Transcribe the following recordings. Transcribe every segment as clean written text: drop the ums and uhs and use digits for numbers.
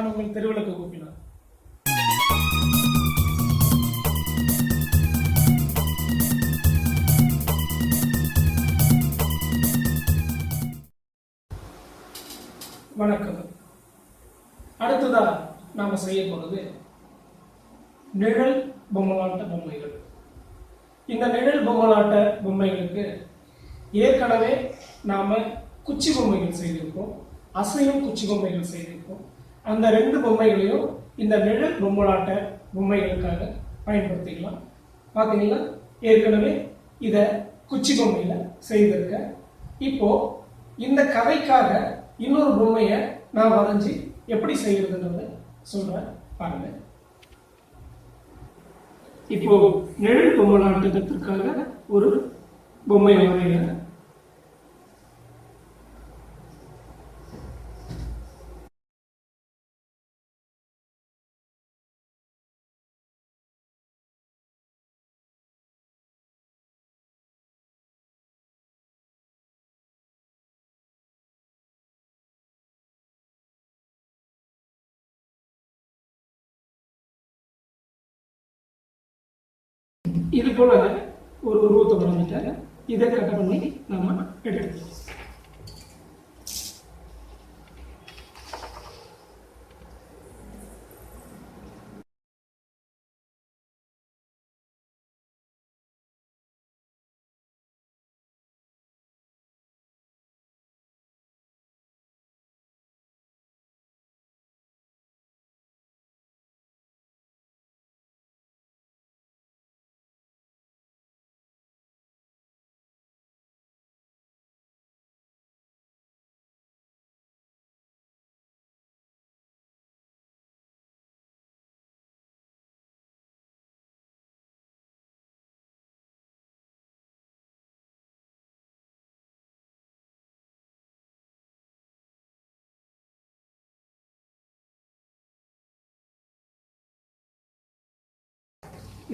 நான் உங்கள் தெருவிளக்கு கூப்பினார். வணக்கம். அடுத்ததா நாம செய்ய போறது நிழல் பொம்மலாட்ட பொம்மைகள். இந்த நிழல் பொம்மலாட்ட பொம்மைகளுக்கு ஏற்கனவே நாம குச்சி பொம்மைகள் செய்திருக்கோம், அசையும் குச்சி பொம்மைகள் செய்திருக்கோம். அந்த 2 பொம்மைகளையும் இந்த நிழல் பொம்மலாட்ட பொம்மைகளுக்காக பயன்படுத்திக்கலாம். பார்த்தீங்கன்னா ஏற்கனவே இதை குச்சி பொம்மையில செய்திருக்க. இப்போ இந்த கதைக்காக இன்னொரு பொம்மையை நான் வரைஞ்சி எப்படி செய்யறதுன்றத சொல்றேன், பாருங்க. இப்போ நிழல் பொம்மலாட்டத்திற்காக ஒரு பொம்மை வரைகிறேன். இது போல ஒரு உருவத்தை வரைஞ்சிட்டாங்க. இதை கட் பண்ணி நம்ம எடுத்துக்கலாம்.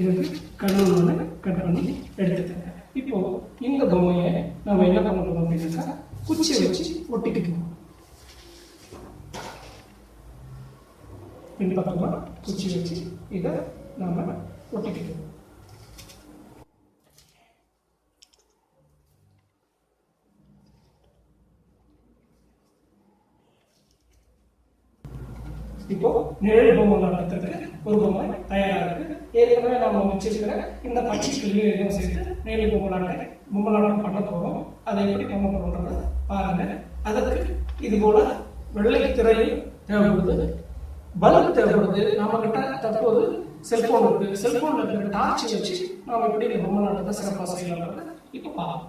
இதுக்கு கண்ணூர் கட் பண்ணி எடுத்துக்கோங்க. இப்போ இந்த பொம்மையை நம்ம என்ன பண்ண போறோம் அப்படின்னா குச்சியை வச்சு ஒட்டிக்கணும். இந்த பக்கமா குச்சி வச்சு இதை நாம ஒட்டிக்கணும். இப்போ நிழல் பொம்மலாட்டத்துக்கு ஒரு பொம்மை தயாரா இருக்கு. ஏற்கனவே நம்ம வச்சிருக்கிற இந்த பச்சை கிளியும் சேர்த்து நிழல் பொம்மலாட்டம் பண்ண போறோம். அதை எப்படி பண்ண போறோம்ன்றத பாருங்க. அதற்கு இது போல வெள்ளை திரை தேவைப்படுது, பல்ப் தேவைப்படுது. நம்ம கிட்ட தற்போது செல்போன் இருக்கு. செல்போன்ல இருக்கிற டார்ச் வச்சு நாம எப்படி இந்த பொம்மலாட்டத்தை சிறப்பாக செய்யலாம் இப்ப பார்ப்போம்.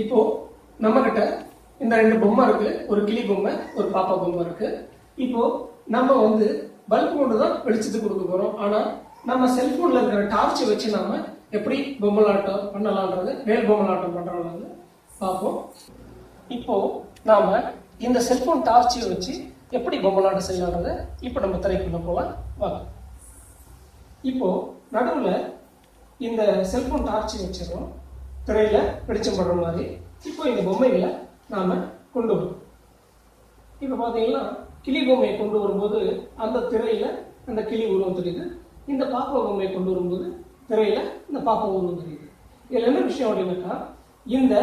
இப்போ நம்ம கிட்ட இந்த 2 பொம்மை இருக்கு. ஒரு கிளி பொம்மை, ஒரு பாப்பா பொம்மை இருக்கு. இப்போ நம்ம பல்ப் கொண்டு தான் வெளிச்சத்துக்கு கொடுக்க போறோம். ஆனா நம்ம செல்போன்ல இருக்கிற டார்ச் வச்சு நாம எப்படி பொம்மலாட்டம் பண்ணலாம்ன்றது, வேல் பொம்மலாட்டம் பண்றோம்னு பார்ப்போம். இப்போ நாம இந்த செல்போன் டார்ச்சை வச்சு எப்படி பொம்மலாட்டம் செய்யலாம்ன்றத இப்போ நம்ம திரைக்குள்ள போலாம் வாங்க. இப்போ நடுவுல இந்த செல்போன் டார்ச் வச்சிடறோம், திரையில வெளிச்சம் படுற மாதிரி. இப்போ இந்த பொம்மைகளை நாம கொண்டு வரும். இப்ப பாத்தீங்கன்னா கிளி பொம்மையை கொண்டு வரும்போது அந்த திரையில அந்த கிளி உருவம் தெரியுது. இந்த பாப்பா பொம்மையை கொண்டு வரும்போது திரையில இந்த பாப்பா உருவம் தெரியுது. இதுல என்ன விஷயம் அப்படின்னாக்கா, இந்த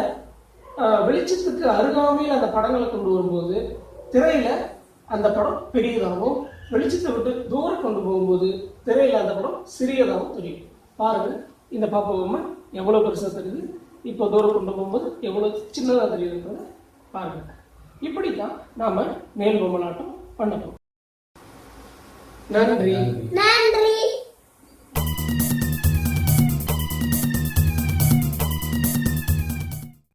வெளிச்சத்துக்கு அருகாமையில் அந்த படங்களை கொண்டு வரும்போது திரையில அந்த படம் பெரியதாகவும், வெளிச்சத்தை விட்டு தூரம் கொண்டு போகும்போது திரையில அந்த படம் சிறியதாகவும் தெரியும். பாருங்க, இந்த பாப்பா பொம்மை எவ்வளவு பெருசா தெரியுது, இப்போ தூரம் கொண்டு போகும்போது எவ்வளவு சின்னதா தெரியுதுன்றத பாருங்க. இப்படித்தான் நாம மேல் பொம்மலாட்டம் பண்ண போறோம். நன்றி.